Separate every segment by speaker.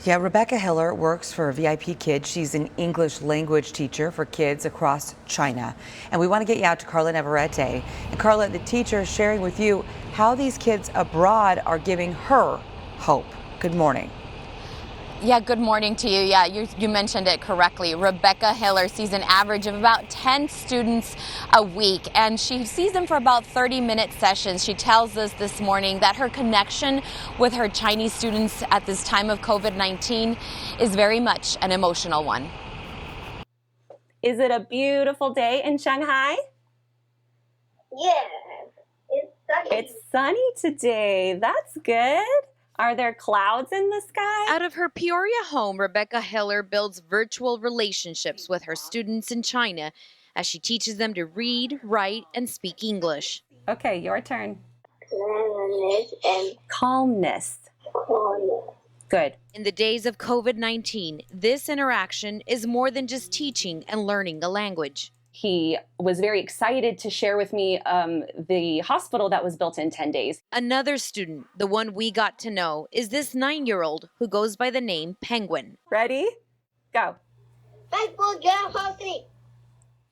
Speaker 1: Yeah, Rebecca Hiller works for VIP Kids. She's an English language teacher for kids across China. And we want to get you out to Carla Navarrete. And Carla, the teacher, is sharing with you how these kids abroad are giving her hope. Good morning.
Speaker 2: Yeah, good morning to you. Yeah, you mentioned it correctly. Rebecca Hiller sees an average of about 10 students a week, and she sees them for about 30-minute sessions. She tells us this morning that her connection with her Chinese students at this time of COVID-19 is very much an emotional one.
Speaker 3: Is it a beautiful day in Shanghai?
Speaker 4: Yeah, it's sunny.
Speaker 3: It's sunny today. That's good. Are there clouds in the sky?
Speaker 2: Out of her Peoria home, Rebecca Hiller builds virtual relationships with her students in China as she teaches them to read, write, and speak English.
Speaker 3: Okay, your turn.
Speaker 4: Cleanliness and
Speaker 3: Calmness.
Speaker 4: calmness.
Speaker 3: Good.
Speaker 2: In the days of COVID-19, this interaction is more than just teaching and learning a language.
Speaker 3: He was very excited to share with me the hospital that was built in 10 days.
Speaker 2: Another student, the one we got to know, is this 9-year-old who goes by the name Penguin.
Speaker 3: Ready? Go.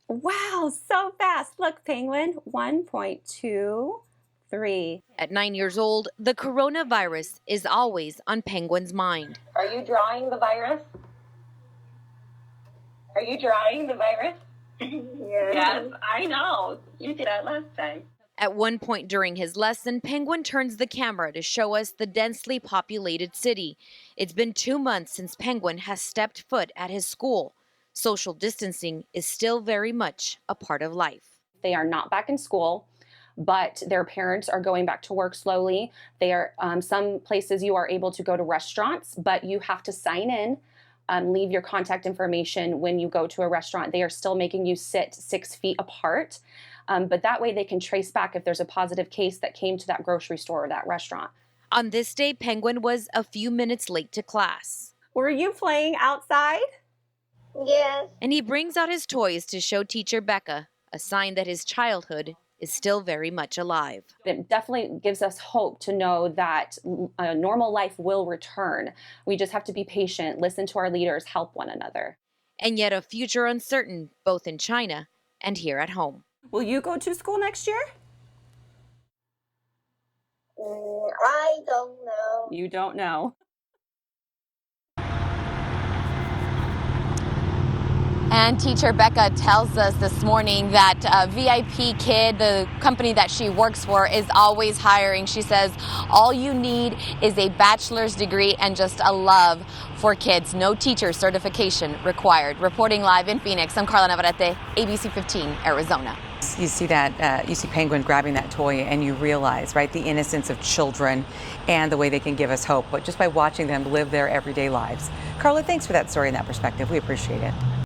Speaker 3: Wow, so fast. Look, Penguin, 1.23.
Speaker 2: At 9 years old, the coronavirus is always on Penguin's mind.
Speaker 3: Are you drawing the virus? Are you drawing the virus? Yes, I know. You did that last time.
Speaker 2: At one point during his lesson, Penguin turns the camera to show us the densely populated city. It's been 2 months since Penguin has stepped foot at his school. Social distancing is still very much a part of life.
Speaker 3: They are not back in school, but their parents are going back to work slowly. They are some places you are able to go to restaurants, but you have to sign in. Leave your contact information when you go to a restaurant. They are still making you sit 6 feet apart, but that way they can trace back if there's a positive case that came to that grocery store or that restaurant.
Speaker 2: On this day, Penguin was a few minutes late to class.
Speaker 3: Were you playing outside?
Speaker 4: Yes.
Speaker 2: And he brings out his toys to show teacher Becca, a sign that his childhood is still very much alive.
Speaker 3: It definitely gives us hope to know that a normal life will return. We just have to be patient, listen to our leaders, help one another.
Speaker 2: And yet a future uncertain, both in China and here at home.
Speaker 3: Will you go to school next year?
Speaker 4: I don't know.
Speaker 3: You don't know.
Speaker 2: And teacher Becca tells us this morning that VIP Kid, the company that she works for, is always hiring. She says all you need is a bachelor's degree and just a love for kids. No teacher certification required. Reporting live in Phoenix, I'm Carla Navarrete, ABC 15, Arizona.
Speaker 1: You see that, you see Penguin grabbing that toy and you realize, right, the innocence of children and the way they can give us hope, but just by watching them live their everyday lives. Carla, thanks for that story and that perspective. We appreciate it.